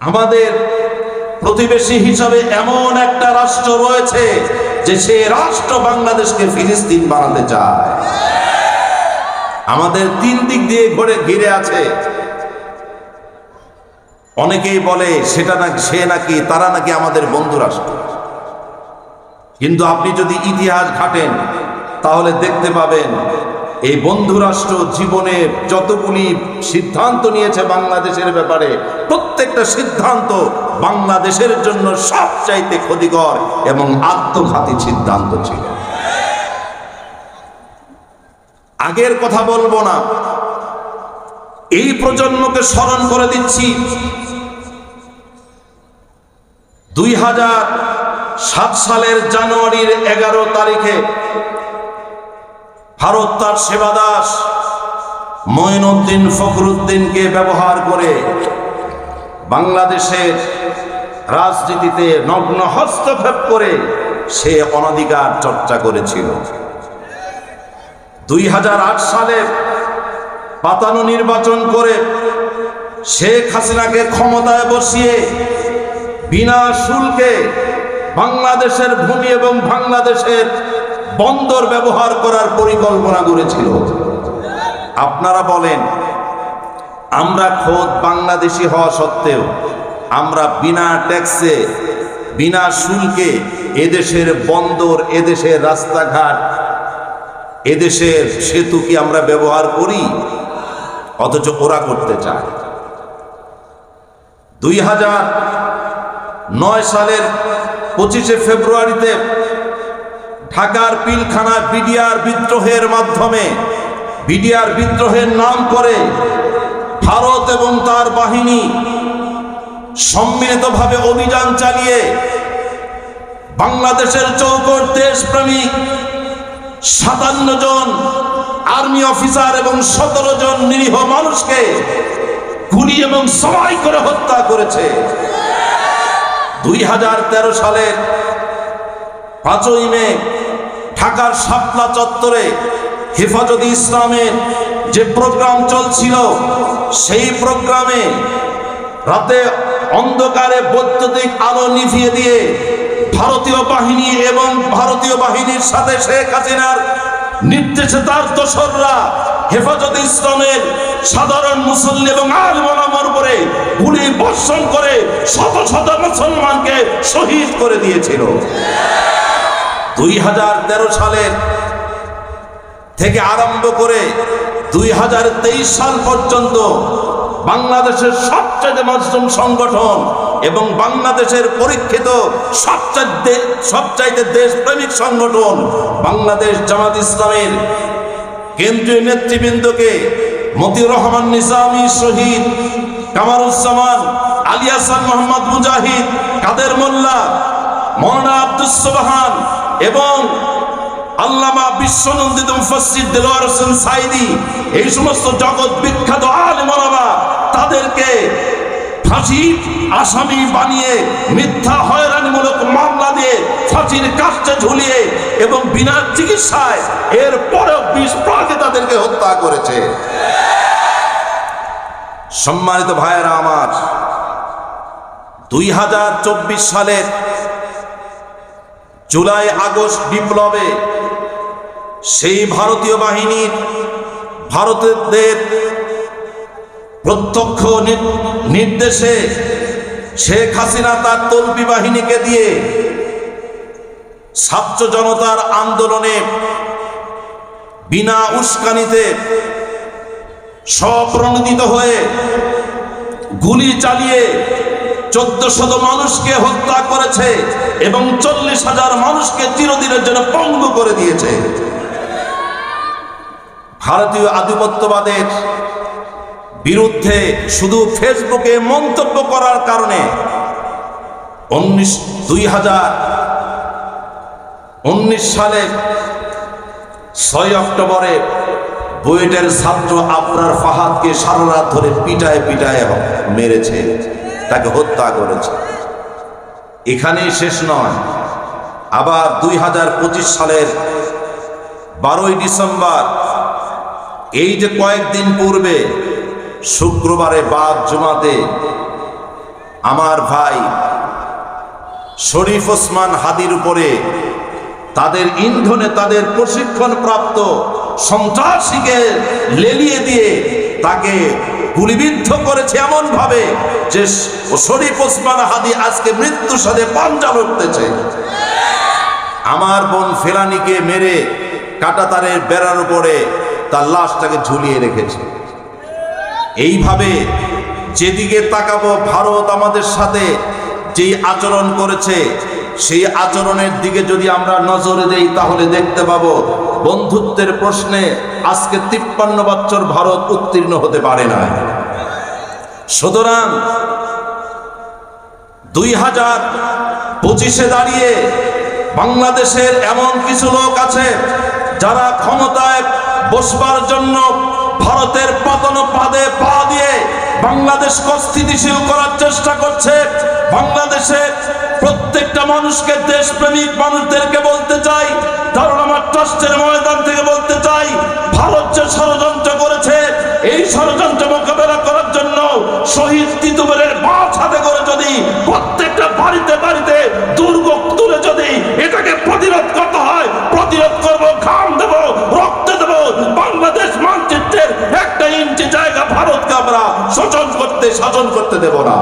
আমাদের প্রতিবেশী হিসাবে এমন একটা রাষ্ট্র রয়েছে যে সে রাষ্ট্র বাংলাদেশকে ফিলিস্তিন বানাতে চায়। আমাদের তিন দিক দিয়ে ঘিরে আছে। অনেকেই বলে তারা নাকি আমাদের বন্ধু রাষ্ট্র। কিন্তু আপনি যদি ইতিহাস ঘাটেন তাহলে দেখতে পাবেন এই বন্ধু রাষ্ট্র জীবনে যতগুলি সিদ্ধান্ত নিয়েছে বাংলাদেশের ব্যাপারে, প্রত্যেকটা সিদ্ধান্ত বাংলাদেশের জন্য সবচাইতে ক্ষতিকর এবং আত্মঘাতী সিদ্ধান্ত ছিল। আগের কথা বলবো না, এই প্রজন্মকে স্মরণ করে দিচ্ছি। 2007 সালের জানুয়ারির 11 তারিখে ভারত তার সেবাদাস মঈনুদ্দিন ফখরুদ্দিনকে ব্যবহার করে বাংলাদেশের রাজনীতিতে নগ্ন হস্তক্ষেপ করে সে অনধিকার চর্চা করেছিল। 2008 সালে পাতানো নির্বাচন করে শেখ হাসিনাকে ক্ষমতায় বসিয়ে বিনা শুল্কে বাংলাদেশের ভূমি এবং বাংলাদেশের বন্দর ব্যবহার করার পরিকল্পনা করেছিল। আপনারা বলেন, আমরা খোদ বাংলাদেশি হওয়া সত্ত্বেও আমরা বিনা ট্যাক্সে বিনা শুল্কে এদেশের বন্দর, এদেশের রাস্তাঘাট, এদেশের সেতু কি আমরা ব্যবহার করি? অথচ ওরা করতে চায়। 2009 সালের 25শে ফেব্রুয়ারিতে ঢাকার পিলখানা বিডিআর বিদ্রোহের মাধ্যমে, বিডিআর বিদ্রোহের নাম করে ভারত এবং তার বাহিনী সম্মিলিতভাবে অভিযান চালিয়ে বাংলাদেশের চৌকট দেশপ্রেমিক 57 জন আর্মি অফিসার এবং 17 জন নিরীহ মানুষকে গুলি এবং জবাই করে হত্যা করেছে। 2013 সালের 5ই মে ঢাকার শাপলা চত্বরে হেফাজতে ইসলামের যে প্রোগ্রাম চলছিল, সেই প্রোগ্রামে রাতে অন্ধকারে বৈদ্যুতিক আলো নিভিয়ে দিয়ে ভারতীয় বাহিনী এবং ভারতীয় বাহিনীর সাথে শেখ হাসিনার নির্দেশে তার দোসররা হেফাজতে ইসলামের সাধারণ মুসল্লি এবং আলেম ওলামার উপরে গুলি বর্ষণ করে শত শত মুসলমানকে শহীদ করে দিয়েছিল। 2013 সালের থেকে আরম্ভ করে 2023 সাল পর্যন্ত বাংলাদেশের সবচেয়ে মজলুম সংগঠন এবং বাংলাদেশের পরীক্ষিত সবচাইতে দেশপ্রেমিক সংগঠন বাংলাদেশ জামাত ইসলামের কেন্দ্রীয় নেতৃবৃন্দকে মতিউর রহমান নিজামী শহীদ, কামারুজ্জামান, আলী হাসান মোহাম্মদ মুজাহিদ, কাদের মোল্লা, মওলানা আব্দুস সুবহান এবং আল্লামা বিশ্বনন্দিত মুফাসসির দেলোয়ার হোসেন সাইদি, এই সমস্ত জগৎ বিখ্যাত আলেম ওলামা তাদেরকে ফাঁসির আসামি বানিয়ে মিথ্যা হয়রানিমূলক মামলা দিয়ে ফাঁসির কাস্টে ঝুলিয়ে এবং বিনা চিকিৎসায় এরপরেও বিষ প্রয়োগে তাদেরকে হত্যা করেছে। সম্মানিত ভাইয়েরা আমার, 2024 সালের জুলাই আগস্ট বিপ্লবে সেই ভারতীয় বাহিনীর ভারতের প্রত্যক্ষ নির্দেশে শেখ হাসিনা তার তল্পি বাহিনীকে দিয়ে ছাত্র জনতার আন্দোলনে বিনা উস্কানিতে স্বপ্রণোদিত হয়ে গুলি চালিয়ে 1400 মানুষকে হত্যা করেছে এবং 40,000 মানুষকে চিরদিনের জন্য পঙ্গু করে দিয়েছে। ভারতীয় আধিপত্যবাদের বিরুদ্ধে শুধু ফেসবুকে মন্তব্য করার কারণে 2019 সালে 6 অক্টোবরে বুয়েটের ছাত্র আবরার ফাহাদকে সারা রাত ধরে পিটায় মেরেছে, তাকে হত্যা করেছে। এখানেই শেষ নয়, আবার 2025 সালের 12ই ডিসেম্বর, এই যে কয়েকদিন পূর্বে শুক্রবারে বাদ জুমাতে আমার ভাই শরীফ ওসমান হাদির উপরে তাদের ইন্ধনে তাদের প্রশিক্ষণ প্রাপ্ত সন্ত্রাসীকে লেলিয়ে দিয়ে তাকে গুলিবিদ্ধ করেছে এমন ভাবে যে শরীফ ওসমান হাদি আজকে মৃত্যুর সাথে পাঞ্জা লড়তেছে। আমার বোন ফেলানিকে মেরে কাঁটাতারের বেড়ার উপরে তার লাশটাকে ঝুলিয়ে রেখেছে। এইভাবে যেদিকে তাকাবো ভারত আমাদের সাথে যেই আচরণ করেছে সেই আচরণের দিকে যদি আমরা নজরে দেই তাহলে দেখতে পাবো বন্ধুত্বের প্রশ্নে আজকে 53 বছর ভারত উত্তীর্ণ হতে পারে না। সুতরাং 2025-এ দাঁড়িয়ে বাংলাদেশের এমন কিছু লোক আছে যারা ক্ষমতায় বসবার জন্য ভারতের পতন পাদে পা দিয়ে বাংলাদেশকে স্থিতিশীল করার চেষ্টা করছে। বাংলাদেশের প্রত্যেকটা মানুষকে, দেশপ্রেমিক মানুষদেরকে বলতে চাই, কারণ আমার ট্রাস্টের ময়দান থেকে বলতে চাই, ভারত যে ষড়যন্ত্র করেছে এই ষড়যন্ত্র মোকাবেলা করার জন্য শহীদ তিতুমিরের বাস হাতে করে যদি প্রত্যেকটা বাড়িতে বাড়িতে দুর্গ তুলে যদি এটাকে প্রতিরোধ করতে হয়, প্রতিরোধ করব, ঘাম দেব, রক্ত দেব। বাংলাদেশ মানচিত্রের 1 ইঞ্চি জায়গা ভারতকে আমরা শাসন করতে দেব না।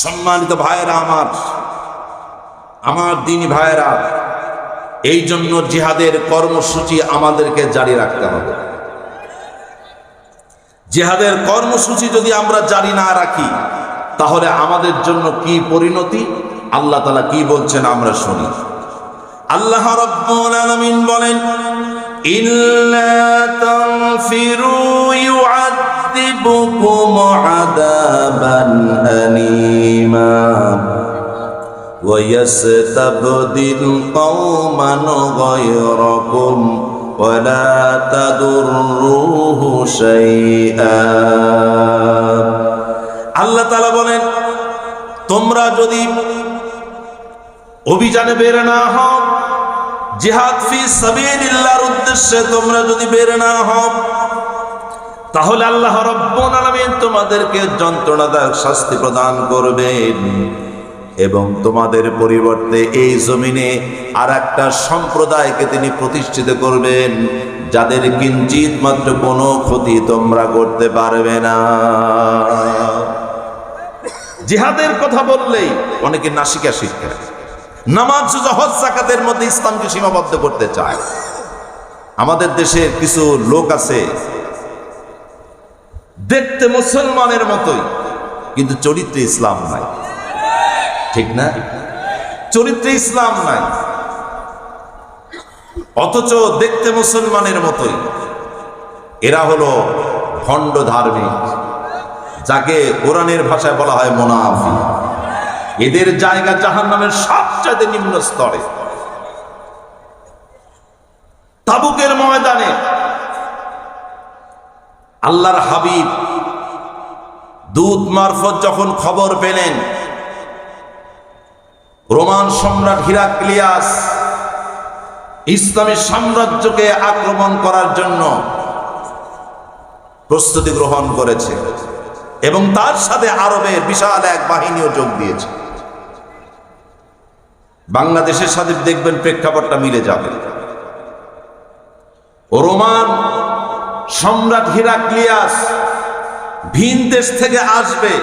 সম্মানিত ভাইয়েরা, আমার দিনী ভাইয়েরা, এই জন্য জিহাদের কর্মসূচি আমাদেরকে জারি রাখতে হবে। জিহাদের কর্মসূচি যদি আমরা জারি না রাখি তাহলে আমাদের জন্য কি পরিণতি, আল্লাহ তাআলা কি বলছেন আমরা শুনি। আল্লাহ রাব্বুল আলামিন বলেন, ইল্লা তানফিরু يعذبكم عذابا أليما ويستبدل قوما غيركم ولا تضروه شيئا। আল্লাহ তাআলা বলেন, তোমরা যদি অভিযানে বের না হও, জিহাদ ফি সাবিলিল্লাহর উদ্দেশ্যে তোমরা যদি বের না হও, তাহলে আল্লাহ রাব্বুল আলামিন তোমাদেরকে যন্ত্রণাদায়ক শাস্তি প্রদান করবেন এবং তোমাদের পরিবর্তে এই জমিনে আর একটা সম্প্রদায়কে তিনি প্রতিষ্ঠিত করবেন যাদের কিঞ্চিত মাত্র কোনো ক্ষতি তোমরা করতে পারবে না। জিহাদের কথা বললেই অনেকে নাসিকা শিক্ষা, নামাজ, হজ, যাকাতের মধ্যে ইসলামকে সীমাবদ্ধ করতে চায়। আমাদের দেশের কিছু লোক আছে দেখতে মুসলমানের মতোই কিন্তু চরিত্রে ইসলাম নাই, ঠিক না? চরিত্রে ইসলাম নাই, অথচ দেখতে মুসলমানের মতোই। এরা হলো ভণ্ড ধার্মিক, যাকে কোরআনের ভাষায় বলা হয় মুনাফিক। এদের জায়গা জাহান্নামের সবচেয়ে নিম্ন স্তরে। তাবুকের ময়দানে আল্লাহর হাবিব দূত মারফত যখন খবর পেলেন রোমান সম্রাট হিরাক্লিয়াস ইসলামী সাম্রাজ্যকে আক্রমণ করার জন্য প্রস্তুতি গ্রহণ করেছে এবং তার সাথে আরবের বিশাল এক বাহিনীও যোগ দিয়েছে, বাংলাদেশের সাথে দেখবেন প্রেক্ষাপটটা মিলে যাবে। রোমান সম্রাট হিরাক্লিয়াস ভিন দেশ থেকে আসবে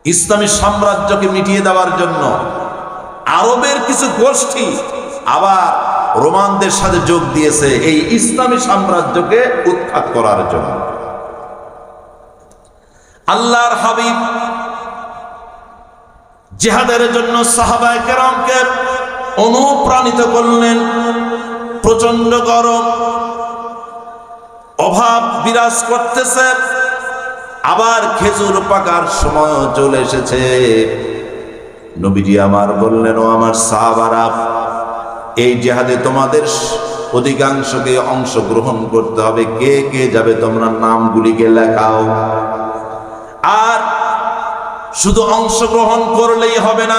ইসলামী সাম্রাজ্যকে মিটিয়ে দেওয়ার জন্য। আরবের কিছু গোষ্ঠী আবার রোমানদের সাথে যোগ দিয়েছে এই ইসলামী সাম্রাজ্যকে উৎখাত করার জন্য। আল্লাহর হাবিব জিহাদের জন্য সাহাবায়ে কেরামকে অনুপ্রাণিত করলেন। প্রচন্ড গরম, অভাব বিরাজ করতেছে, আবার খেজুর পাকার সময় চলে এসেছে। নবীজি আমার বললেন, ও আমার সাহাবারা, এই জিহাদে তোমাদের অধিকাংশকে অংশগ্রহণ করতে হবে। কে কে যাবে তোমরা নামগুলিকে লেখাও। আর শুধু অংশগ্রহণ করলেই হবে না,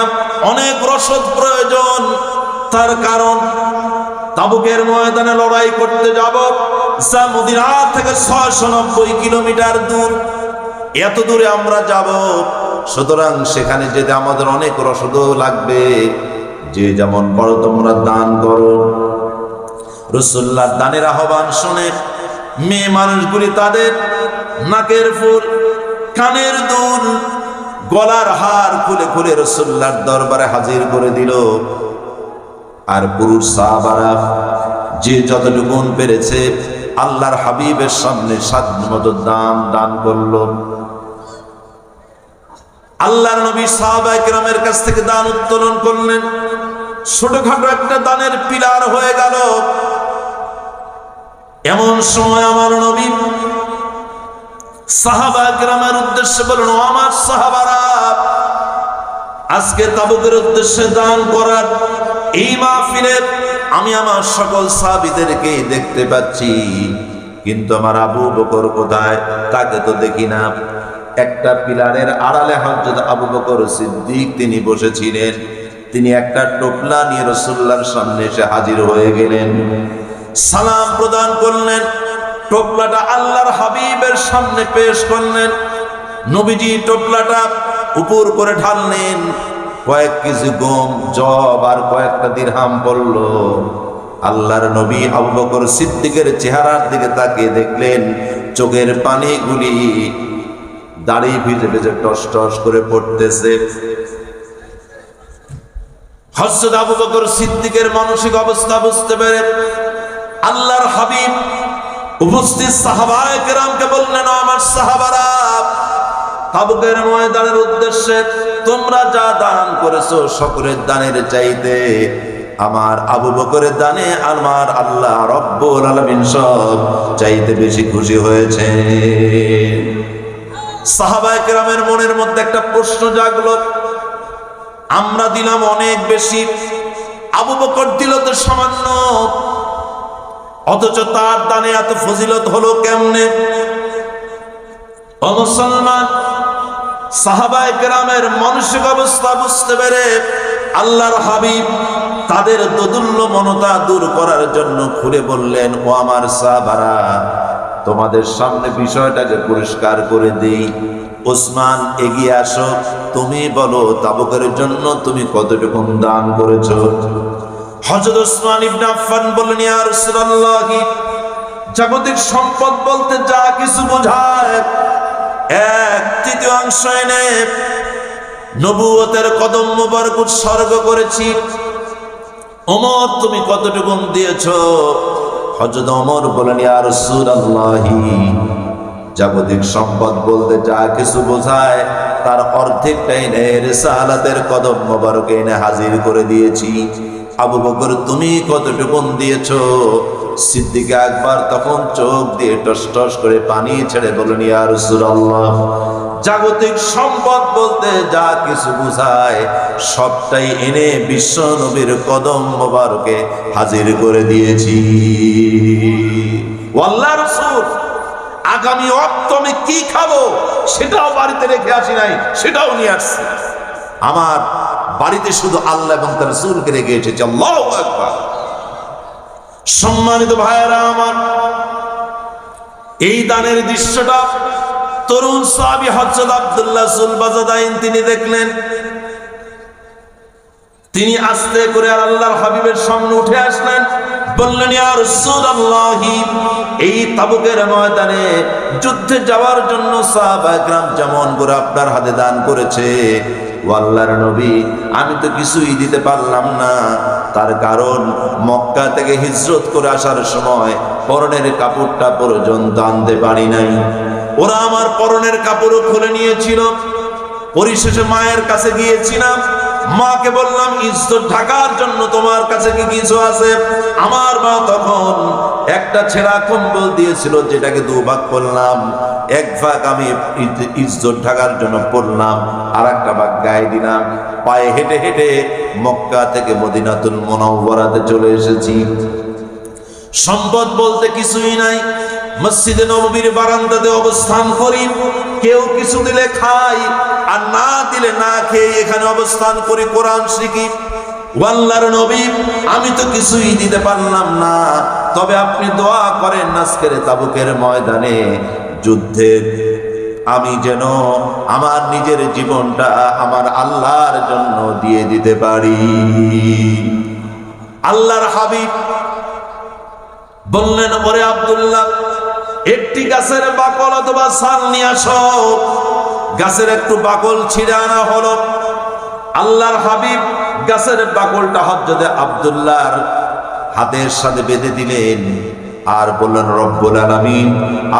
অনেক রসদ প্রয়োজন। তার কারণ তাবুকের ময়দানে লড়াই করতে যাব, যা মদিনা থেকে 690 কিলোমিটার দূর। এত দূরে আমরা যাব, সুতরাং সেখানে যেতে আমাদের অনেক রসদও লাগবে। যে যেমন করো তোমরা দান করো। রাসূলুল্লাহর দানের আহ্বান শুনে মেয়ে মানুষগুলি তাদের নাকের ফুল, কানের দুল, গলার হার খুলে খুলে রাসূলুল্লাহর দরবারে হাজির করে দিল। আর পুরুষ সাহাবারা যে যতটুকু পেরেছে আল্লাহর হাবিবের সামনে সাধ্যমতো দান করলো। আল্লাহর নবী সাহাবায়ে কেরামের কাছ থেকে দান উত্তোলন করলেন। ছোটখাটো একটা দানের পিলার হয়ে গেল। এমন সময় আমার নবী সাহাবায়ে কেরামের উদ্দেশ্যে বললেন, আমার সাহাবারা, আজকে তাবুকের উদ্দেশ্যে দান করার এই মাহফিলে আমি আমার সকল সাহাবীদেরকে দেখতে পাচ্ছি, কিন্তু আমার আবু বকর কোথায়? তাকে তো দেখি না। একটা পিলারের আড়ালে হযরত আবু বকর সিদ্দিক তিনি বসেছিলেন। তিনি একটা টোপলা নিয়ে রাসূলুল্লাহর সামনে এসে হাজির হয়ে গেলেন, সালাম প্রদান করলেন। টোপলাটা আল্লাহর হাবিবের সামনে পেশ করলেন। নবীজি টোপলাটা উপর করে ঢাললেন। কয়েক কেজি গম, জব আর কয়েকটা দিরহাম পড়ল। আল্লাহর নবী আবু বকর সিদ্দিকের চেহারার দিকে তাকিয়ে দেখলেন চোখের পানিগুলি দাড়ি ভিজে ভিজে টস টস করে পড়তেছে। হযরত আবু বকর সিদ্দিকের মানসিক অবস্থা বুঝতে পেরে আল্লাহর হাবিব উপস্থিত সাহাবায়ে কেরামকে বললেন, আমার সাহাবারা, তাবুকের ময়দানের উদ্দেশ্যে তোমরা যা দান করেছো সকলের দানের চাইতে আমার আবু বকরের দানে আমার আল্লাহ রব্বুল আলামিন সব চাইতে বেশি খুশি হয়েছে। সাহাবায়ে কেরামের মনের মধ্যে একটা প্রশ্ন জাগলো, আমরা দিলাম অনেক বেশি, আবু বকর দিল তো সামান্য, অথচ তার দানে এত ফজিলত হলো কেমনে? ও মুসলমান, সাহাবায়ে কেরামের মানসিক অবস্থা বুঝতে পেরে আল্লাহর হাবিব তাদের দোদুল্য মনতা দূর করার জন্য খুলে বললেন, ও আমার সাহাবারা, তোমাদের সামনে বিষয়টাকে পরিষ্কার করে দেই। ওসমান, এগিয়ে আসো, তুমি বলো তাবুকের জন্য তুমি কতটুকু দান করেছো? হযরত ওসমান ইবনে আফফান বললেন, ইয়া রাসূলুল্লাহ, জাগতিক সম্পদ বলতে যা কিছু বোঝায় 1/3 এনে নবুয়তের কদম মোবারক উৎসর্গ করেছি। ওমর, তুমি কতটুকু দিয়েছো? হযরত ওমর বলেন, ইয়া রাসূলুল্লাহ, জাগতিক সম্পদ বলতে যা কিছু বোঝায় তার অর্ধেকটাই এনে রিসালাতের কদম মোবারক এনে হাজির করে দিয়েছি। আবু বকর, তুমি কতটুকু দিয়েছো? সিদ্দিক আকবর তখন চোখ দিয়ে টস টস করে পানি ছেড়ে বলেন, ইয়া রাসূলুল্লাহ, জাগতিক সম্পদ বলতে যা কিছু বোঝায় সবটাই এনে বিশ্ব নবীর কদম মোবারকে হাজির করে দিয়েছি। আল্লাহর রাসূল, আগামী ওয়াক্ত আমি কি খাবো সেটাও বাড়িতে রেখে আসি নাই, সেটাও নিয়ে আসছি। আমার বাড়িতে শুধু আল্লাহ এবং তার রাসূলকে রেখে এসেছি। আল্লাহু আকবার। সম্মানিত ভাইয়েরা আমার, এই দানের দৃশ্যটা তরুণ সাহাবী হযরত আব্দুল্লাহ সুলবাজাদাইন তিনি দেখলেন। তিনি আস্তে করে আল্লাহর হাবিবের সামনে উঠে আসলেন, বললেন, ইয়া রাসূলুল্লাহ, এই তাবুকের ময়দানে যুদ্ধে যাওয়ার জন্য সাহাবায়ে কেরাম যেমন করে আপনার হাতে দান করেছে, ও আল্লাহর নবী, আমি তো কিছুই দিতে পারলাম না। তার কারণ মক্কা থেকে হিজরত করে আসার সময় পরনের কাপড়টা পর্যন্ত আনতে পারি নাই। ওরা আমার পরনের কাপড়ও খুলে নিয়েছিল। পরিশেষে মায়ের কাছে গিয়েছিলাম, মাকে বললাম, ইজ্জত ঢাকার জন্য তোমার কাছে কি কিছু আছে? আমার মা তখন একটা ছেঁড়া কম্বল দিয়েছিল, যেটাকে 2 ভাগ করলাম। 1 ভাগ আমি ইজ্জত ঢাকার জন্য পরলাম, আর একটা ভাগ গায়ে দিলাম। পায়ে হেঁটে হেঁটে মক্কা থেকে মদিনাতুল মুনাওয়ারাতে চলে এসেছি। সম্পদ বলতে কিছুই নাই। মসজিদে নববীর বারান্দাতে অবস্থান করি, কেউ কিছু দিলে খাই, আর না দিলে না খেয়ে এখানে অবস্থান করি, কোরআন শিখি। আল্লাহর নবী, আমি তো কিছুই দিতে পারলাম না, তবে আপনি দোয়া করেন আজকের তাবুকের ময়দানে যুদ্ধের আমি যেন আমার নিজের জীবনটা আমার আল্লাহর জন্য দিয়ে দিতে পারি। আল্লাহর হাবিব বললেন, ওরে আব্দুল্লাহ, একটি গাছের বাকল অথবা ছাল নিয়ে আসো। গাছের একটু বাকল ছিঁড়ে আনা হলো। আল্লাহর হাবিব গাছের বাকলটা হযরতে আব্দুল্লাহর হাতের সাথে বেঁধে দিলেন আর বললেন, রব্বুল আলামিন,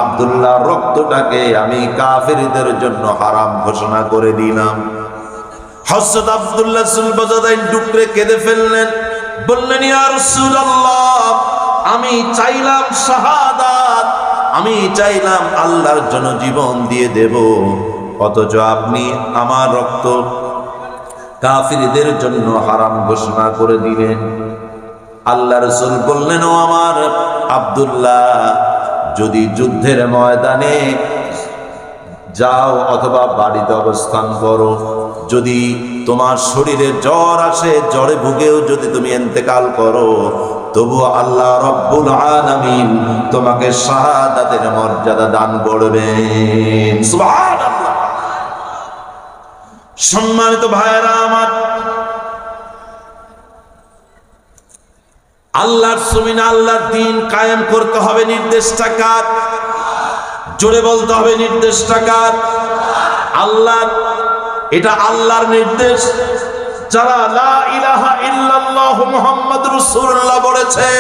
আব্দুল্লাহ রক্তটাকে আমি কাফেরদের জন্য হারাম ঘোষণা করে দিলাম। হযরত আব্দুল্লাহ সুলবাজাদাইন ডুকরে কেঁদে ফেললেন, বললেন, ইয়া রাসূলুল্লাহ, আমি চাইলাম শাহাদাত, আমি চাইলাম আল্লাহর জন্য জীবন দিয়ে দেব, অথচ আপনি আমার রক্ত কাফিরদের জন্য হারাম ঘোষণা করে দিলেন। আল্লাহ রাসূল বললেন, ও আমার আব্দুল্লাহ, যদি যুদ্ধের ময়দানে যাও অথবা বাড়িতে অবস্থান করো, যদি তোমার শরীরে জ্বর আসে, জ্বরে ভুগেও যদি তুমি ইন্তেকাল করো, তবু আল্লাহ রব্বুল আলামিন তোমাকে শাহাদাতের মর্যাদা দান করবেন। সুবহানাল্লাহ। সম্মানিত ভাইয়েরা আমার, আল্লাহর জমিনে আল্লাহর দ্বীন কায়েম করতে হবে, নির্দেশটা কার? জোরে বলতে হবে, নির্দেশটা কার? আল্লাহর। এটা আল্লাহর নির্দেশ। যারা লা ইলাহা ইল্লাল্লাহু মুহাম্মাদুর রাসূলুল্লাহ বলেছে,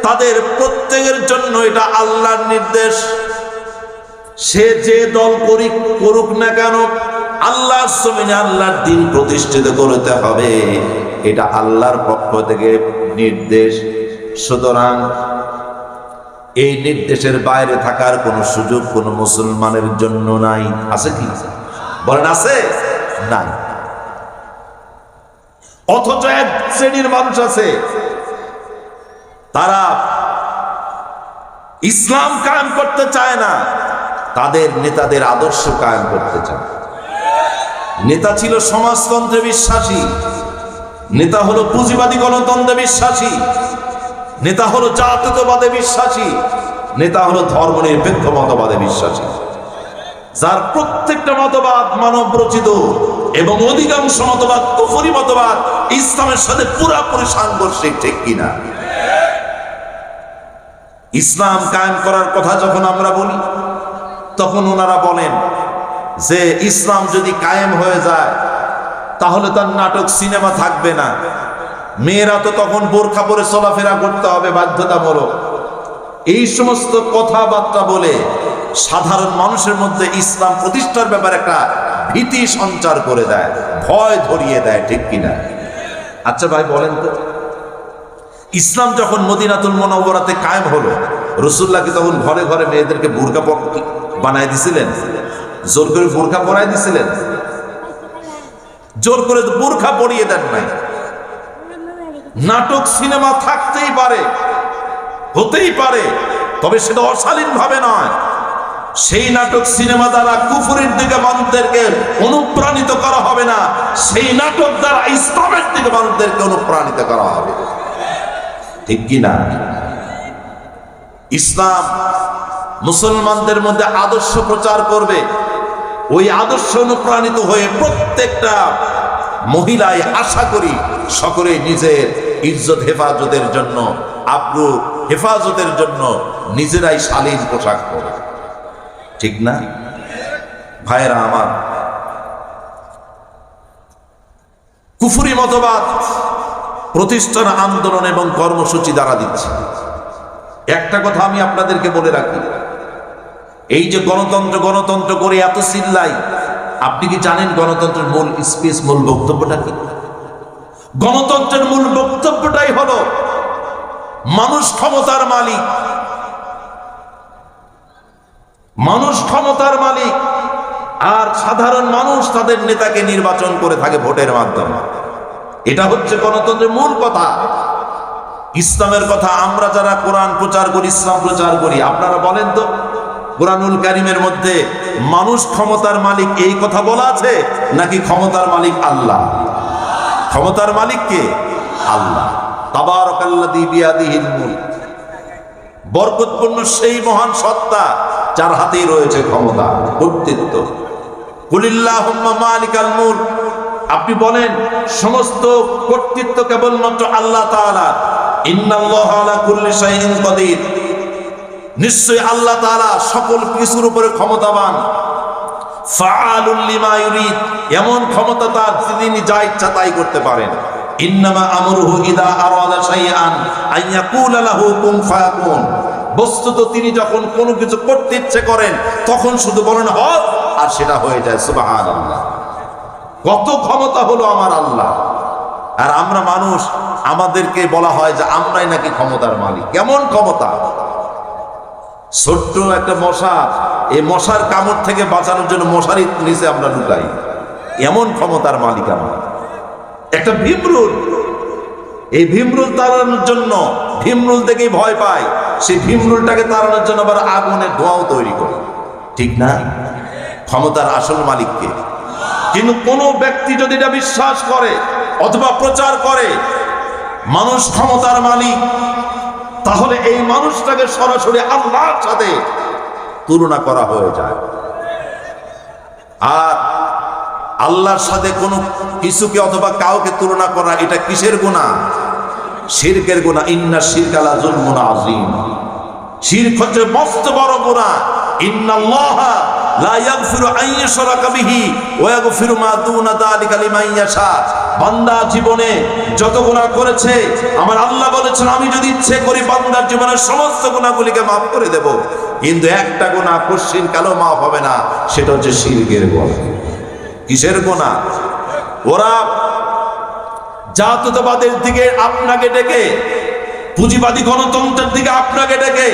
তাদের প্রত্যেকের জন্য এটা আল্লাহর নির্দেশ। সে যে দল করুক না কেন, আল্লাহর জমিনে আল্লাহর দ্বীন প্রতিষ্ঠিত করতে হবে, এটা আল্লাহর পক্ষ থেকে নির্দেশ। সুতরাং এই নির্দেশের বাইরে থাকার কোনো সুযোগ কোনো মুসলমানের জন্য নাই। আছে কি? বলেন, আছে? নাই। অথচ এক শ্রেণীর মানুষ আছে, তারা ইসলাম কায়েম করতে চায় না, তাদের নেতাদের আদর্শ কায়েম করতে চায়। নেতা ছিল সমাজতন্ত্রে বিশ্বাসী, নেতা হলো পুঁজিবাদী গণতন্ত্রে বিশ্বাসী, নেতা হলো জাতীয়তাবাদে বিশ্বাসী, নেতা হলো ধর্মনিরপেক্ষ মতবাদে বিশ্বাসী, যার প্রত্যেকটা মতবাদ মানব রচিত এবং অধিকাংশ মতবাদ কুফরি মতবাদ, ইসলামের সাথে পুরোপুরি সাংঘর্ষিক। ঠিক কিনা? ইসলাম কায়েম করার কথা যখন আমরা বলি, তখন ওনারা বলেন যে ইসলাম যদি কায়েম হয়ে যায় তাহলে তার নাটক সিনেমা থাকবে না, মেয়েরা তো তখন বোরখা পরে চলাফেরা করতে হবে বাধ্যতামূলক। এই সমস্ত কথাবার্তা বলে সাধারণ মানুষের মধ্যে ইসলাম প্রতিষ্ঠার ব্যাপারে একটা ভীতি সঞ্চার করে দেয়, ভয় ধরিয়ে দেয়। ঠিক কিনা? আচ্ছা ভাই বলেন তো, ইসলাম যখন মদিনাতুল মুনাওয়ারাতে কায়েম হলো, রাসূলুল্লাহ কি তখন ঘরে ঘরে মেয়েদেরকে বোরকা বানায় দিছিলেন? জোর করে বোরখা পরায় দিছিলেন? জোর করে বোরখা পরিয়ে দেন নাই। নাটক সিনেমা থাকতেই পারে, হতেই পারে, তবে সেটা অশালীন ভাবে নয়। সেই নাটক সিনেমা দ্বারা কুফরের দিকে মানুষদেরকে অনুপ্রাণিত করা হবে না, সেই নাটক দ্বারা ইসলামের দিকে মানুষদেরকে অনুপ্রাণিত করা হবে। ঠিক কিনা? ইসলাম মুসলমানদের মধ্যে আদর্শ প্রচার করবে, ওই আদর্শ অনুপ্রাণিত হয়ে প্রত্যেকটা মহিলাই আশা করি সকলে নিজের ইজ্জত হেফাজতের জন্য, আব্রু হেফাজতের জন্য নিজেরাই শালীন পোশাক পরে। ঠিক না ভাইরা আমার? কুফরি মতবাদ প্রতিষ্ঠান, আন্দোলন এবং কর্মসূচি দ্বারা দিচ্ছে। একটা কথা আমি আপনাদেরকে বলে রাখি, এই যে গণতন্ত্র গণতন্ত্র করে এত চিল্লাই, আপনি কি জানেন গণতন্ত্রের মূল স্পিচ, মূল বক্তব্যটা কি? গণতন্ত্রের মূল বক্তব্যটাই হলো মানুষ ক্ষমতার মালিক, মানুষ ক্ষমতার মালিক, আর সাধারণ মানুষ তাদের নেতাকে নির্বাচন করে থাকে ভোটের মাধ্যমে। এটা হচ্ছে গণতন্ত্রের মূল কথা। ইসলামের কথা আমরা যারা কোরআন প্রচার করি, ইসলাম প্রচার করি, আপনারা বলেন তো কোরআনুল কারীমের মধ্যে মানুষ ক্ষমতার মালিক এই কথা বলা আছে নাকি ক্ষমতার মালিক আল্লাহ? ক্ষমতার মালিক কে? আল্লাহ। তাবারাকাল্লাযী বিয়াদিহিল মুলক, বরকতপূর্ণ সেই মহান সত্তা যার হাতেই রয়েছে ক্ষমতা, কর্তৃত্ব। কুলিল্লাহুম্মা মালিকাল মুলক, আপনি বলেন সমস্ত কর্তৃত্ব কেবলমাত্র আল্লাহ তাআলা। ইন্নাল্লাহা আলা কুল্লি শাইইন কাদির, নিশ্চয়ই আল্লাহ তাআলা সকল কিছুর উপরে ক্ষমতাবান। ফাআলুল লিমা ইউরিদ, এমন ক্ষমতা তার যিনি যা ইচ্ছা তাই করতে পারেন। ইন্নামা আমরুহু ইযা আরাদা শাইআন আন ইয়াকুলা লাহু কুন ফায়াকুন, বস্তুত তিনি যখন কোনো কিছু করতে ইচ্ছে করেন তখন শুধু বলেন হও, আর সেটা হয়ে যায়। সুবহানাল্লাহ, কত ক্ষমতা হলো আমার আল্লাহ। আর আমরা মানুষ, আমাদেরকে বলা হয় যে আমরাই নাকি ক্ষমতার মালিক। কেমন ক্ষমতা! ছোট্ট একটা মশা, এই মশার কামড় থেকে বাঁচানোর জন্য মশারির নিচে আমরা ঢুকাই, এমন ক্ষমতার মালিক আমরা। একটা ভীমরুল, এই ভীমরুল তাড়ানোর জন্য, ভীমরুল থেকেই ভয় পায়, সেই ভীমরুলটাকে তাড়ানোর জন্য আবার আগুনের ধোঁয়াও তৈরি করে, ঠিক না? ক্ষমতার আসল মালিককে। কিন্তু কোন ব্যক্তি যদি এটা বিশ্বাস করে অথবা প্রচার করে মানুষ ক্ষমতার মালিক, তাহলে এই মানুষটাকে সরাসরি আল্লাহর সাথে তুলনা করা হয়ে যায়। আর আল্লাহর সাথে কোনো কিছুকে অথবা কাউকে তুলনা করা, এটা কিসের গুনাহ? শিরকের গুনাহ। ইন্না শিরকা লা যুলমুন আযীম, শিরক হচ্ছে মস্ত বড় গুনাহ। ইন্নাল্লাহা লা ইয়াগফিরু আন ইউশরাকা বিহি ওয়া ইয়াগফিরু মা দুনা যালিকা লিমান ইয়াশা। বান্দা জীবনে যত গুনাহ করেছে আমার আল্লাহ বলেছেন আমি যদি ইচ্ছে করি বান্দার জীবনের সমস্ত গুনাহগুলিকে maaf করে দেব, কিন্তু একটা গুনাহ কোশ্চিন কালো maaf হবে না, সেটা হচ্ছে শিরকের গুনাহ। কিসের গুনাহ? ওরা জাতীয়তাবাদের দিকে আপনাকে ডেকে, পুঁজিবাদী গণতন্ত্রের দিকে আপনাকে ডেকে,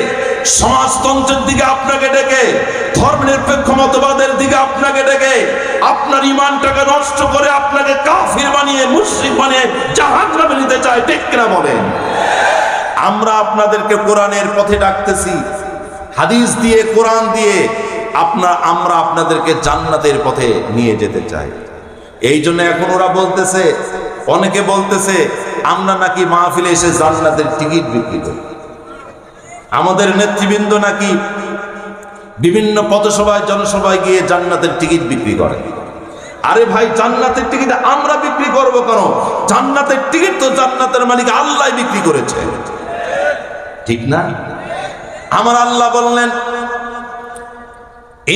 সমাজতন্ত্রের দিকে আপনাকে ডেকে, ধর্মনিরপেক্ষ মতবাদের দিকে আপনাকে ডেকে আপনার ঈমানটাকে নষ্ট করে আপনাকে কাফির বানিয়ে, মুশরিক বানিয়ে জাহান্নামে নিতে চায়, ঠিক কিনা বলেন? আমরা আপনাদেরকে কোরআনের পথে ডাকতেছি, হাদিস দিয়ে, কোরআন দিয়ে আমরা আপনাদেরকে জান্নাতের পথে নিয়ে যেতে চাই। এই জন্য এখন ওরা বলতেছে, অনেকে বলতেছে আমরা নাকি মাহফিলে এসে জান্নাতের টিকিট বিক্রি করি, আমাদের নেতৃবৃন্দ নাকি বিভিন্ন পথসভায় জনসভায় গিয়ে জান্নাতের টিকিট বিক্রি করে। আরে ভাই, জান্নাতের টিকিট আমরা বিক্রি করব কেন? জান্নাতের টিকিট তো জান্নাতের মালিক আল্লাহ বিক্রি করেছে, ঠিক না? আমার আল্লাহ বললেন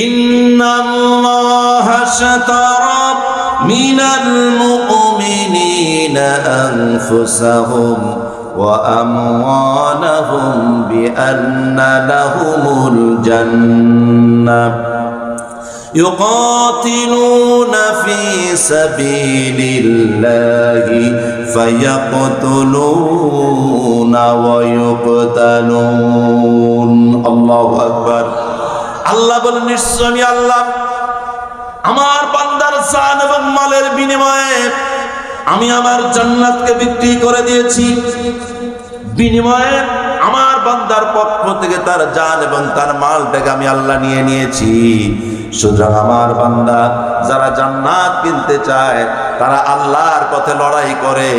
ইন্নাল্লাহা আশতারা মিনাল মুমিনিনা আনফুসাহুম ওয়া আমওয়ালাহুম বিআন্না লাহুমুল জান্নাহ ইউকাতিলুনা ফি সাবিলিল্লাহি ফায়াকতুলুনা ওয়া ইউকতালুন। আল্লাহু আকবার। আল্লাহ বলেন নিশ্চয়ই আল্লাহ আমার বান্দার জান এবং মালের বিনিময়ে আমি আমার জান্নাতকে বিক্রি করে দিয়েছি। বিনিময়ে আমার বান্দার পক্ষ থেকে তার জান এবং তার মালটাকে আমি আল্লাহ নিয়ে নিয়েছি। সুতরাং আমার বান্দা যারা জান্নাত কিনতে চায় তারা আল্লাহর পথে লড়াই করে,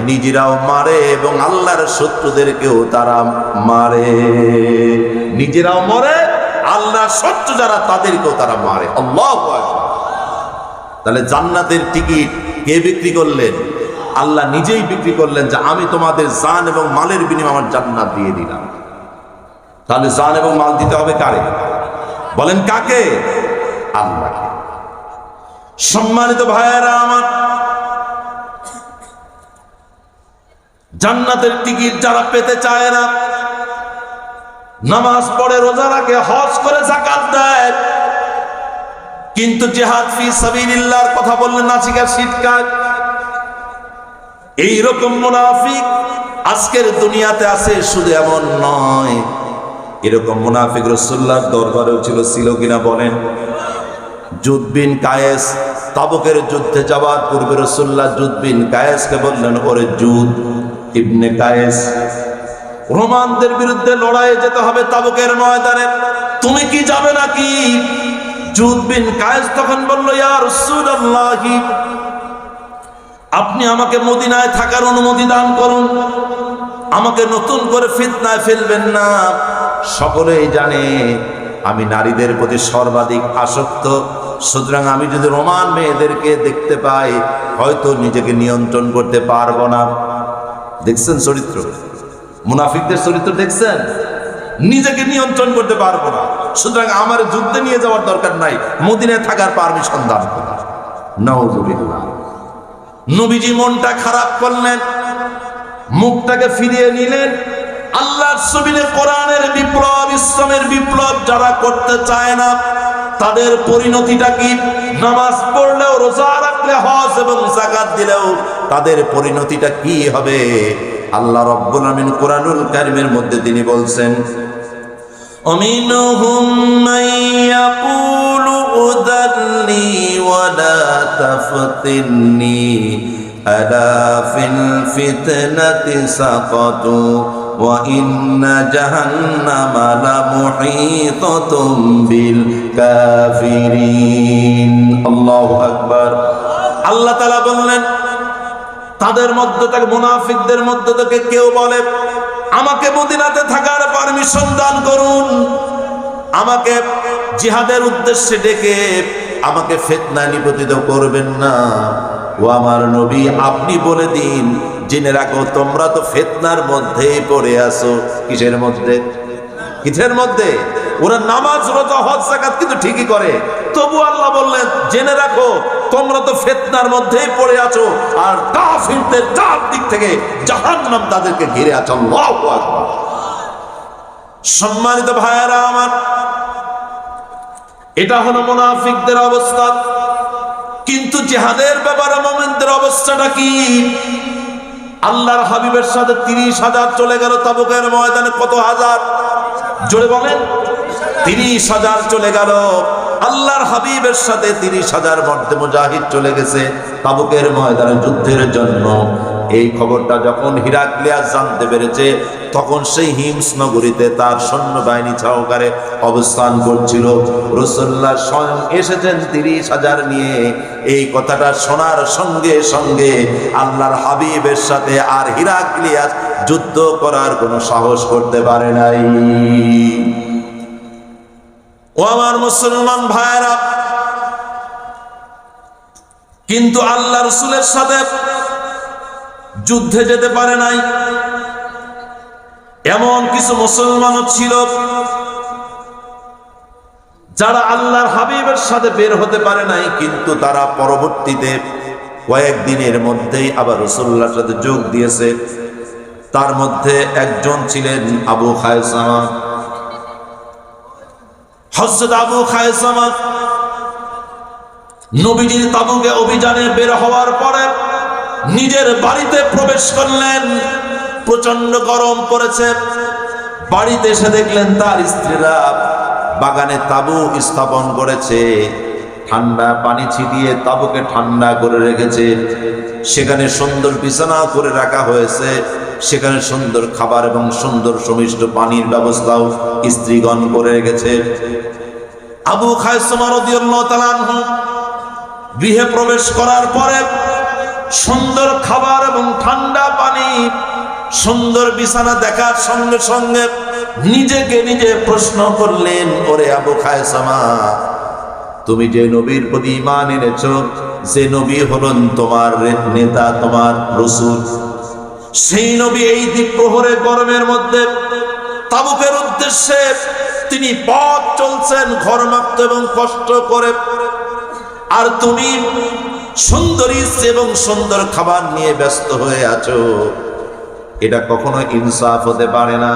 নিজেরাও মারে এবং আল্লাহর শত্রুদেরকেও তারা মারে। নিজেরাও মরে, আল্লাহর শত্রু যারা তাদেরকেও তারা মারে। আল্লাহু আকবার। তাহলে জান্নাতের টিকিট কে বিক্রি করলেন? আল্লাহ নিজেই বিক্রি করলেন যে আমি তোমাদের জান এবং মালের বিনিময়ে আমার জান্নাত দিয়ে দিলাম। তাহলে জান এবং মাল দিতে হবে কারে? বলেন কাকে? আল্লাহকে। সম্মানিত ভাইয়েরা আমার, জান্নাতের টিকিট যারা পেতে চায় না, নামাজ পড়ে, রোজা রাখে, হজ করে, যাকাত দেয়, কিন্তু জিহাদ ফি সাবিলিল্লাহর কথা বললেন না, শিকার শীতকাল। এইরকম মুনাফিক আজকের দুনিয়াতে আছে, শুধু এমন নয়, এরকম মুনাফিক রাসূলুল্লাহর দরবারেও ছিল কিনা বলেন? জুদ বিন কায়েস তাবুকের যুদ্ধে যাওয়ার পূর্বে রাসূলুল্লাহ জুদ বিন কায়েসকে বললেন, ওরে জুদ ইবনে কায়েস, রোমানদের বিরুদ্ধে লড়াইয়ে যেতে হবে তাবুকের ময়দানে, তুমি কি যাবে নাকি? জুদ বিন কায়েস তখন বলল, ইয়া রাসূলুল্লাহ, আপনি আমাকে মদিনায় থাকার অনুমতি দান করুন, আমাকে নতুন করে ফিতনায় ফেলবেন না। সকলেই জানে আমি নারীদের প্রতি সর্বাধিক আসক্ত, সুতরাং আমি যদি রোমান মেয়েদেরকে দেখতে পাই হয়তো নিজেকে নিয়ন্ত্রণ করতে পারবো না। দেখছেন চরিত্র, মুনাফিকদের চরিত্র দেখছেন, নিজেকে নিয়ন্ত্রণ করতে পারবো না, সুতরাং আমার যুদ্ধে নিয়ে যাওয়ার দরকার নাই, মদিনায় থাকার পারমিশন দান করুন। নাউযুবিল্লাহ। নবীজি মনটা খারাপ করলেন, মুখটাকে ফিরিয়ে নিলেন। আল্লাহর জমিনে কোরআনের বিপ্লব, ইসলামের বিপ্লব যারা করতে চায় না তাদের পরিণতিটা কি? নামাজ পড়লেও, রোজা রাখলে, হজ এবং যাকাত দিলেও তাদের পরিণতিটা কি হবে? আল্লাহ রাব্বুল আমিন কোরআনুল কারীমের মধ্যে তিনি বলছেন, ومنهم من يقول أذلني ولا تفتني ألا في الفتنة سقطوا وإن جهنم لمحيطة بالكافرين الله أكبر। আল্লাহ তাআলা বললেন, তাদের মধ্যে থেকে, মুনাফিকদের মধ্যে থেকে কেউ বলে, আমাকে মদিনাতে থাকার পারমিশন দান করুন, আমাকে জিহাদের উদ্দেশ্যে ডেকে আমাকে ফিতনায় নিপতিত করবেন না। ও আমার নবী, আপনি বলে দিন, জেনে রাখো তোমরা তো ফিতনার মধ্যেই পড়ে আছো। কিসের মধ্যে? কিসের মধ্যে? ওরা নামাজ, রোজা, হজ, যাকাত কিন্তু ঠিকই করে, তবু আল্লাহ বললেন জেনে রাখো তোমরা তো ফিতনার মধ্যেই পড়ে আছো, আর কাফিরদের চার দিক থেকে জাহান্নাম তাদেরকে ঘিরে আছে। আল্লাহু আকবার। সম্মানিত ভাইয়েরা আমার, এটা হলো মুনাফিকদের অবস্থা। কিন্তু জিহাদের ব্যাপারে মুমিনদের অবস্থাটা কি? আল্লাহর হাবিবের সাথে 30,000 চলে গেল তাবুকের ময়দানে। কত হাজার? জোরে বলেন। 30,000 চলে গেল। আল্লাহর হাবিবের সাথে 30,000 মর্দে মুজাহিদ চলে গেছে তাবুকের ময়দানে যুদ্ধের জন্য। এই খবরটা যখন হিরাক্লিয়াস জানতে পেরেছে, তখন সেই হিমস নগরীতে তার সৈন্যবাহিনী সহকারে অবস্থান করছিল। রাসূলুল্লাহ স্বয়ং এসেছেন 30,000 নিয়ে। এই কথাটা শোনার সঙ্গে সঙ্গে আল্লাহর হাবিবের সাথে আর হিরাক্লিয়াস যুদ্ধ করার কোনো সাহস করতে পারে নাই। ও আমার মুসলমান ভাইরা, কিন্তু আল্লাহ রাসূলের সাথে যুদ্ধে যেতে পারে নাই এমন কিছু মুসলমানও ছিল যারা আল্লাহর হাবিবের সাথে বের হতে পারে নাই, কিন্তু তারা পরবর্তীতে কয়েকদিনের মধ্যেই আবার রাসূলুল্লাহর সাথে যোগ দিয়েছে। তার মধ্যে একজন ছিলেন আবু খায়সামা। হযরত আবু খায়সামা নবীজির তাবুকে অভিযানে বের হওয়ার পরে নিজের বাড়িতে প্রবেশ করলেন। প্রচন্ড গরম পড়েছে। বাড়িতে এসে দেখলেন তার স্ত্রীরা বাগানে তাবু স্থাপন করেছে, ঠান্ডা পানি ছিটিয়ে তাবুকে ঠান্ডা করে রেখেছে। সেখানে সুন্দর বিছানা করে রাখা হয়েছে, সেখানে সুন্দর খাবার এবং সুন্দর সমিষ্ট পানির ব্যবস্থাও স্ত্রীগণ করে রেখেছে। আবু খায়সামা রাদিয়াল্লাহু তাআলা আনহু গৃহে প্রবেশ করার পরে সুন্দর খাবার এবং ঠান্ডা পানি, সুন্দর বিছানা দেখার সঙ্গে সঙ্গে নিজেকে নিজে প্রশ্ন করলেন, ওরে আবু খায়সামা, তুমি যে নবীর প্রতি ঈমান এনেছো, যে নবী হলেন তোমার নেতা, তোমার রাসূল, সেই নবী এই দ্বীপ্রহরে গরমের মধ্যে তাবুকের উদ্দেশ্যে তিনি পথ চলছেন ঘর্মাক্ত এবং কষ্ট করে, আর তুমি সুন্দরী এবং সুন্দর খাবার নিয়ে ব্যস্ত হয়ে আছো। এটা কখনো ইনসাফ হতে পারে না।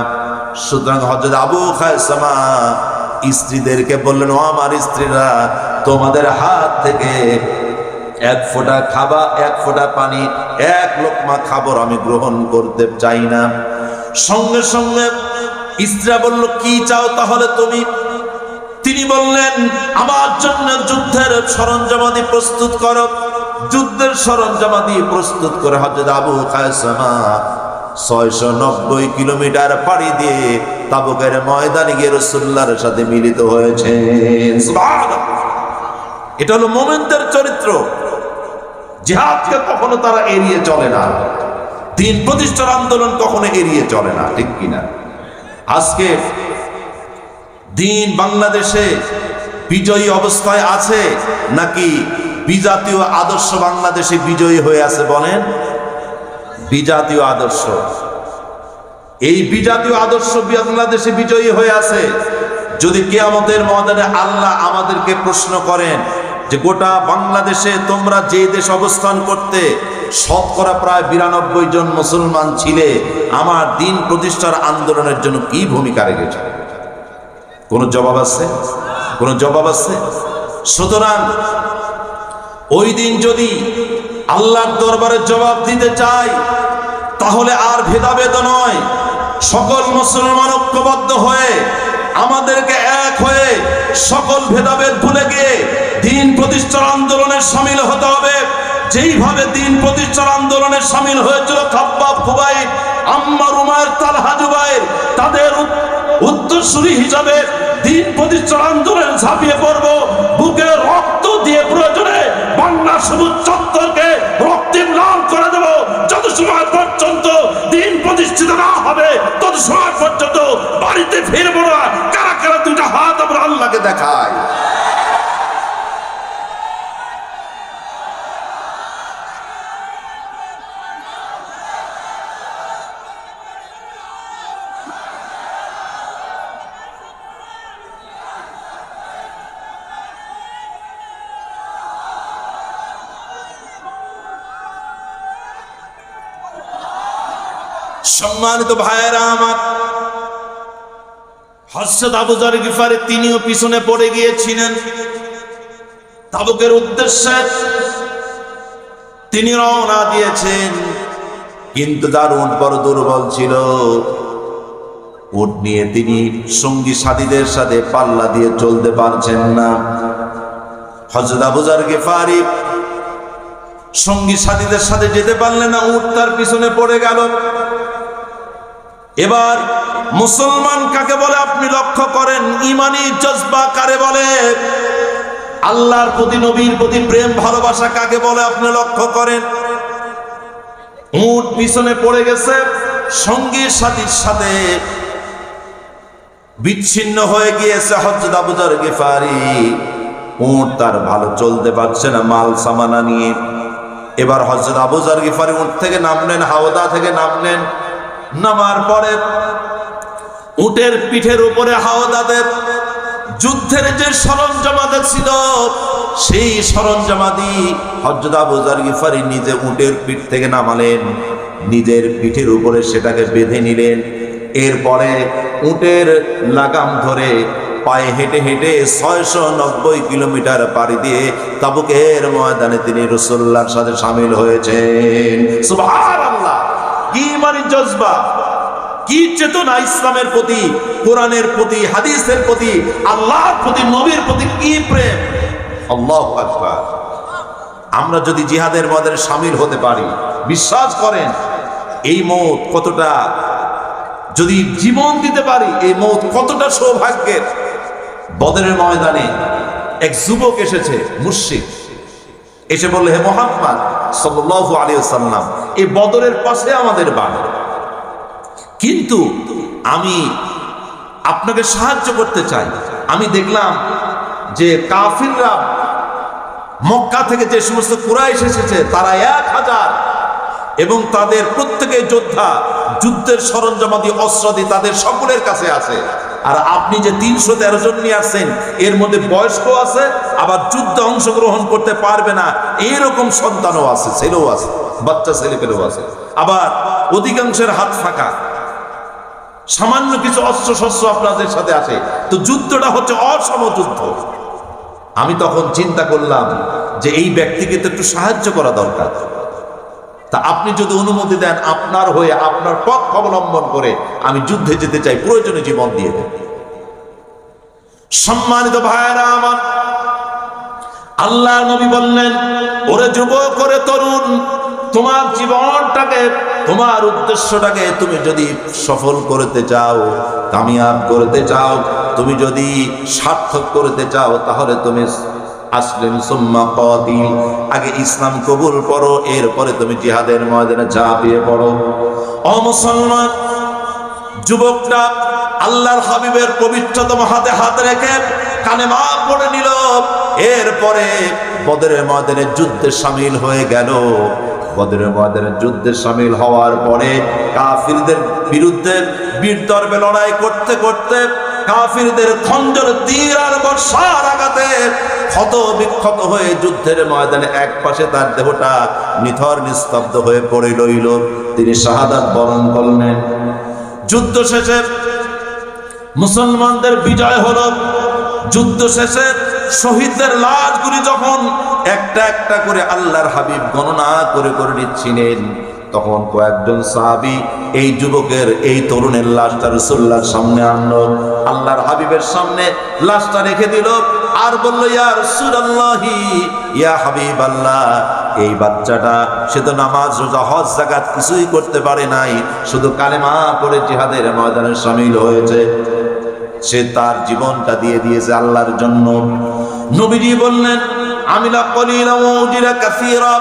সুতরাং হযরত আবু খায়সামা স্ত্রীদেরকে বললেন, ও আমার স্ত্রীরা, তোমাদের হাত থেকে এক ফোঁটা খাবার, এক ফোঁটা পানি, এক লোকমা খাবার আমি গ্রহণ করতে চাই না। সঙ্গে সঙ্গে স্ত্রীরা বলল, কি চাও তাহলে তুমি? তিনি বললেন, আমার জন্য যুদ্ধের সরঞ্জামাদি প্রস্তুত করো। যুদ্ধের সরঞ্জামাদি প্রস্তুত করে হযরত আবু খায়সামা 690 কিলোমিটার পাড়ি দিয়ে তাবুকের ময়দানে গিয়ে রাসূলুল্লাহর সাথে মিলিত হয়েছেন। সুবহানাল্লাহ। এটা হলো মুমিনদের চরিত্র। জিহাদকে কখনো তারা এড়িয়ে চলে না, দিন প্রতিষ্ঠার আন্দোলন কখনো এড়িয়ে চলে না, ঠিক কিনা? আজকে দিন বাংলাদেশে বিজয়ী অবস্থায় আছে নাকি বিজাতীয় আদর্শ বাংলাদেশে বিজয়ী হয়ে আছে? বলেন, বিজাতীয় আদর্শ। এই বিজাতীয় আদর্শ বাংলাদেশে বিজয়ী হয়ে আছে। যদি কিয়ামতের ময়দানে আল্লাহ আমাদেরকে প্রশ্ন করেন যে গোটা বাংলাদেশে তোমরা যে দেশ অবস্থান করতে শতকরা প্রায় 92 জন মুসলমান ছিলে, আমার দিন প্রতিষ্ঠার আন্দোলনের জন্য কি ভূমিকা রেখেছে? কোন জবাব আছে? কোন জবাব আছে? সুতরাং ওই দিন যদি আল্লাহর দরবারে জবাব দিতে চাই, তাহলে আর ভেদাভেদ নয়, সকল মুসলমান ঐক্যবদ্ধ হয়ে আমাদেরকে এক হয়ে সকল ভেদাভেদ ভুলে গিয়ে দিন প্রতিষ্ঠার আন্দোলনে শামিল হতে হবে। যেইভাবে দিন প্রতিষ্ঠার আন্দোলনে শামিল হয়েছিল খাব্বাব, খুবাইব, আম্মার, উমাইর, তালহা, জুবাইর, তাদের উত্তরসূরি হিসাবে দিন প্রতিষ্ঠার আন্দোলনে ঝাঁপিয়ে পড়ব। বুকে রক্ত দিয়ে প্রয়োজনে বাংলা সবুজ চত্বরকে রক্তিম লাল করে দেব। যত সময় পর্যন্ত দিন প্রতিষ্ঠিত না হবে, তত সময় পর্যন্ত বাড়িতে ফিরবো না। কারা কারা দুটা হাত আমরা আল্লাহকে দেখাই? সম্মানিত ভাইয়েরা আমার, হযরত আবু যর গিফারী তিনিও পিছনে পড়ে গিয়েছিলেন তাবুকের উদ্দেশ্যে। তিনি রওনা দিয়েছেন, কিন্তু তার উট বড় দুর্বল ছিল। উট নিয়ে তিনি সঙ্গী সাথীদের সাথে পাল্লা দিয়ে চলতে পারছেন না। হযরত আবু যর গিফারী সঙ্গী সাথীদের সাথে যেতে পারলেন না, উট তার পিছনে পড়ে গেল। এবার মুসলমান কাকে বলে আপনি লক্ষ্য করেন, ইমানি জজবা কারে বলে, আল্লাহর প্রতি নবীর প্রতি প্রেম ভালোবাসা কাকে বলে আপনি লক্ষ্য করেন। উট পিছনে পড়ে গেছে, সঙ্গী সাথীর সাথে বিচ্ছিন্ন হয়ে গিয়েছে হযরত আবু যর গিফারী। উট তার ভালো চলতে পারছে না মাল সামানা নিয়ে। এবার হযরত আবু যর গিফারী উট থেকে নামলেন, হাওদা থেকে নামলেন। নামার পরে উটের পিঠের উপরে হাওদাতে যুদ্ধের যে সরঞ্জামাদি ছিল, সেই সরঞ্জামাদি হযরত আবু যর গিফারী নিজে উটের পিঠ থেকে নামালেন, নিজের পিঠের উপরে সেটাকে বেঁধে নিলেন। এরপরে উটের লাগাম ধরে পায়ে হেঁটে হেঁটে 690 কিলোমিটার পাড়ি দিয়ে তাবুকের ময়দানে তিনি রাসূলুল্লাহর সাথে শামিল হয়েছেন। সুবহানাল্লাহ! কি ইমানি জজবা, কি চেতনা, ইসলামের প্রতি, কোরআনের প্রতি, হাদিসের প্রতি, আল্লাহর প্রতি, নবীর প্রতি কি প্রেম! আল্লাহু আকবার! আমরা যদি জিহাদের ময়দানে শামিল হতে পারি, বিশ্বাস করেন এই মওত কতটা, যদি জীবন দিতে পারি এই মওত কতটা সৌভাগ্যের। বদরের ময়দানে এক যুবক এসেছে, মুশরিক, এসে বলল, হে মুহাম্মদ সাল্লাল্লাহু আলাইহি ওয়াসাল্লাম, এই বদরের পাশে আমাদের বাড়ি, কিন্তু আমি আপনাকে সাহায্য করতে চাই। আমি দেখলাম যে কাফিররা মক্কা থেকে যে সমস্ত কুরাইশ এসেছে তারা 1000 এবং তাদের প্রত্যেকে যোদ্ধা, যুদ্ধের সরঞ্জামাদি, অস্ত্রাদি তাদের সকলের কাছে আছে। আর আপনি যে 313 জন নিয়ে আসছেন, এর মধ্যে বয়স্ক আছে, আবার যুদ্ধে অংশগ্রহণ করতে পারবে না এরকম সন্তানও আছে, ছেলেও আছে, বাচ্চা ছেলে পেলেও আছে, আবার অধিকাংশের হাত ফাঁকা, সামান্য কিছু অস্ত্র শস্ত্র আপনাদের সাথে আছে। তো যুদ্ধটা হচ্ছে অসম যুদ্ধ। আমি তখন চিন্তা করলাম যে এই ব্যক্তিকে তো একটু সাহায্য করা দরকার। তা আপনি যদি অনুমতি দেন, আপনার হয়ে, আপনার পথ অবলম্বন করে আমি যুদ্ধে যেতে চাই, প্রয়োজনে জীবন দিয়ে দেন। সম্মানিত ভাইয়েরা আমার, আল্লাহ নবী বললেন, ওরে যুবক, ওরে তরুণ, তোমার জীবনটাকে, তোমার উদ্দেশ্যটাকে তুমি যদি সফল করতে চাও, কামিয়াব করতে চাও, তুমি যদি সার্থক করতে চাও, তাহলে তুমি আসলিম সুম্মা কাতিল, আগে ইসলাম কবুল করো, এরপরে তুমি জিহাদের ময়দানে ঝাঁপিয়ে পড়ো। ও মুসলমান, যুবকটা আল্লাহর হাবিবের পবিত্রতম হাতে হাত রেখে কালেমা পড়ে নিল। এরপরে বদরের ময়দানে যুদ্ধে শামিল হয়ে গেল। বদরের ময়দানে যুদ্ধে শামিল হওয়ার পরে কাফিরদের বিরুদ্ধে বীর দর্বে লড়াই করতে করতে কাফিরদের খঞ্জর, তীর আর বর্ষার আঘাতে ক্ষত বিক্ষত হয়ে যুদ্ধের ময়দানে এক পাশে তার দেহটা নিথর নিস্তব্ধ হয়ে পড়ে রইল। তিনি শাহাদাত বরণ করলেন। যুদ্ধ শেষে মুসলমানদের বিজয় হলো। যুদ্ধ শেষে শহীদদের লাশগুলি যখন একটা একটা করে আল্লাহর হাবিব গণনা করে করে নিচ্ছিলেন, তখন কয়েকজন সাহাবী এই যুবকের, এই তরুণের লাশটা রাসূলুল্লাহর সামনে আনলো। আল্লাহর হাবিবের সামনে লাশটা রেখে দিল আর বলল, ইয়া রাসূলুল্লাহি, ইয়া হাবিবাল্লাহ, এই বাচ্চাটা সে তো নামাজ, রোজা, হজ, যাকাত কিছুই করতে পারে নাই, শুধু কালেমা পড়ে জিহাদের ময়দানে শামিল হয়েছে। সে তার জীবনটা দিয়ে দিয়েছে আল্লাহর জন্য। নবীজি বললেন, আমিলা কলিলা ওয়া উজিরা কাসীরা,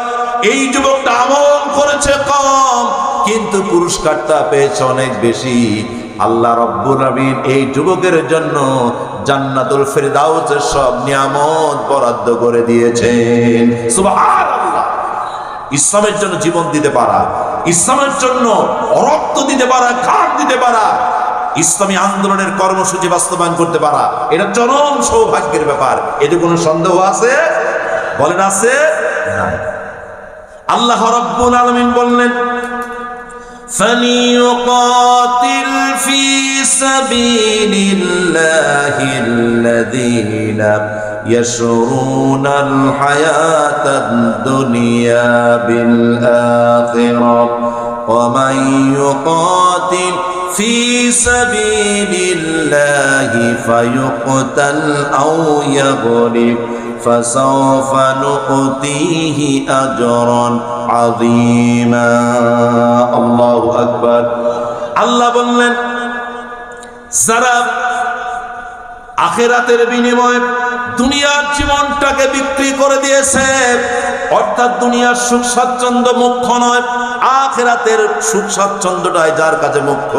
এই যুবকটা আমল করেছে কম, কিন্তু পুরস্কারটা পেয়েছে অনেক বেশি। আল্লাহ রাব্বুল আলামিন এই যুবকের জন্য জান্নাতুল ফেরদাউসের সব নিয়ামত বরাদ্দ করে দিয়েছেন। সুবহানাল্লাহ। ইসলামের জন্য জীবন দিতে পারা, ইসলামের জন্য রক্ত দিতে পারা, ঘাম দিতে পারা, ইসলামী আন্দোলনের কর্মসূচি বাস্তবায়ন করতে পারা, এটা চরম সৌভাগ্যের ব্যাপার। এতে কোনো সন্দেহ আছে? বলেন আছে? নাই। আল্লাহ রাব্বুল আলামিন বললেন, ফালিয়ুকাতিল ফি সাবিলিল্লাহিল্লাযীনা ইয়াশরুনাল হায়াতাদ দুনিয়া বিল আখিরাহ ওয়া মান ইউকাতিল في سبيل الله فيقتل أو يغلب فسوف نؤتيه أجرا عظيما الله أكبر আল্লাহ বললেন, যারা আখিরাতের বিনিময়ে দুনিয়ার জীবনটাকে বিক্রি করে দিয়েছে, অর্থাৎ দুনিয়ার সুখ স্বাচ্ছন্দ্য মুখ্য নয়, আখিরাতের সুখ স্বাচ্ছন্দ্যটাই যার কাছে মুখ্য।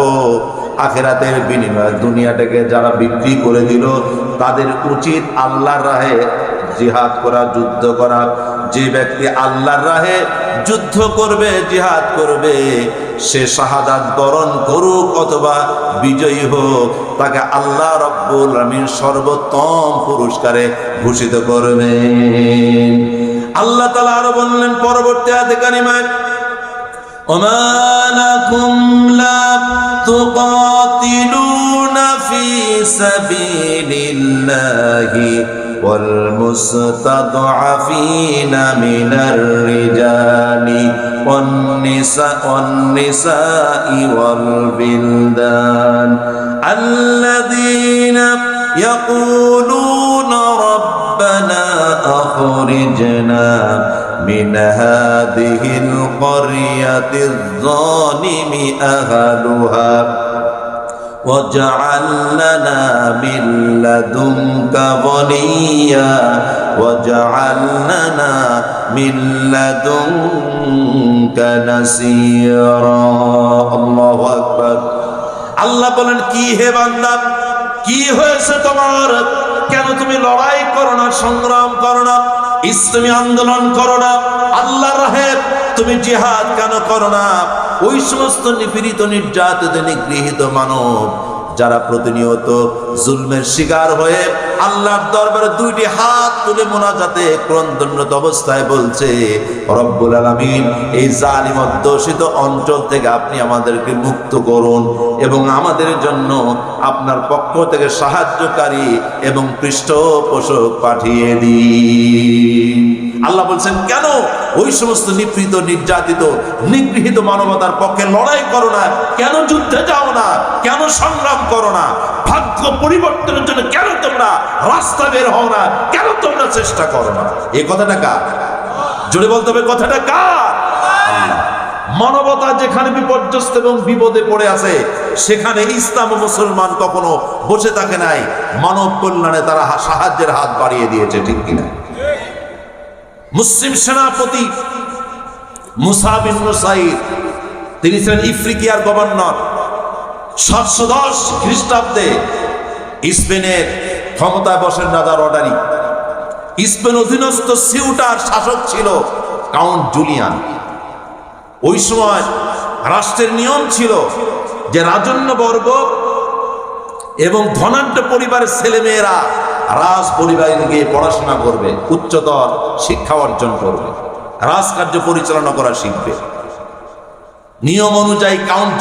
আখিরাতের বিনিময়ে দুনিয়াটাকে যারা বিক্রি করে দিল, তাদের উচিত আল্লাহর রাহে জিহাদ করা, যুদ্ধ করা। যে ব্যক্তি আল্লাহর রাহে যুদ্ধ করবে, জিহাদ করবে, সে শাহাদাত বরণ করুক অথবা বিজয়ী হোক, তাকে আল্লাহ রাব্বুল আলামিন সর্বোত্তম পুরস্কারে ভূষিত করবেন। আল্লাহ তাআলা আরো বললেন পরবর্তী আয়াতে কারিমায়, ওমা লাকুম লা তুকাতিলুনা ফি সাবিলিল্লাহি ওয়াল মুস্তাদআফিনা মিনার রিজালি ওয়ান নিসাই ওয়াল বিলদান আল্লাযীনা ইয়াকুলুনা রাব্বানা আখরিজনা من هذه القرية الظالم أهلها واجعل لنا من لدنك وليا واجعل لنا من لدنك نصيرا الله أكبر আল্লাহ বলেন, কি হে বান্দা, কি হয়েছে তোমার? কেন তুমি লড়াই করো না, সংগ্রাম করো না, ইসলামী আন্দোলন করো না, আল্লাহর রাহে তুমি জিহাদ কেন করো না? ওই সমস্ত নিপীড়িত, নির্যাতিত, নিগৃহীত মানব যারা প্রতিনিয়ত জুলমের শিকার হয়ে আল্লাহর দরবারে দুইটি হাত তুলে মুনাজাতে ক্রন্দনরত অবস্থায় বলছে, রব্বুল আলামিন, এই জালিম অধ্যুষিত অঞ্চল থেকে আপনি আমাদেরকে মুক্ত করুন এবং আমাদের জন্য আপনার পক্ষ থেকে সাহায্যকারী এবং পৃষ্ঠপোষক পাঠিয়ে দিন। আল্লাহ বলছেন, কেন ওই সমস্ত নিপীড়িত, নির্যাতিত, নিগৃহীত মানবতার পক্ষে লড়াই করো না? কেন যুদ্ধে যাও না? কেন সংগ্রাম করো না? ভাগ্য পরিবর্তনের জন্য কেন তোমরা রাস্তা বের হও না? কেন তোমরা চেষ্টা করো না? এই কথাটা কার? জোরে বলতে হবে, কথাটা কার? মানবতা যেখানে বিপর্যস্ত এবং বিপদে পড়ে আছে, সেখানে ইসলাম ও মুসলমান কখনো বসে থাকে নাই, মানব কল্যাণে তারা সাহায্যের হাত বাড়িয়ে দিয়েছে, ঠিক কিনা? মুসলিম সেনাপতি মুসা বিন নুসাইর, তিনি ছিলেন ইফ্রিকিয়ার গভর্নর। 710 খ্রিস্টাব্দে স্পেনের ক্ষমতায় বসেন রাজা রডারি। স্পেন অধীনস্থ সিউটার শাসক ছিল কাউন্ট জুলিয়ান। ওই সময় রাষ্ট্রের নিয়ম ছিল যে রাজন্যবর্গ এবং ধনাঢ্য পরিবারের ছেলেমেয়েরা রাজ পরিবারে গিয়ে পড়াশোনা করবে, উচ্চতর শিক্ষা অর্জন করবে, রাজকার্য পরিচালনা করা শিখবে। নিয়ম অনুযায়ী কাউন্ট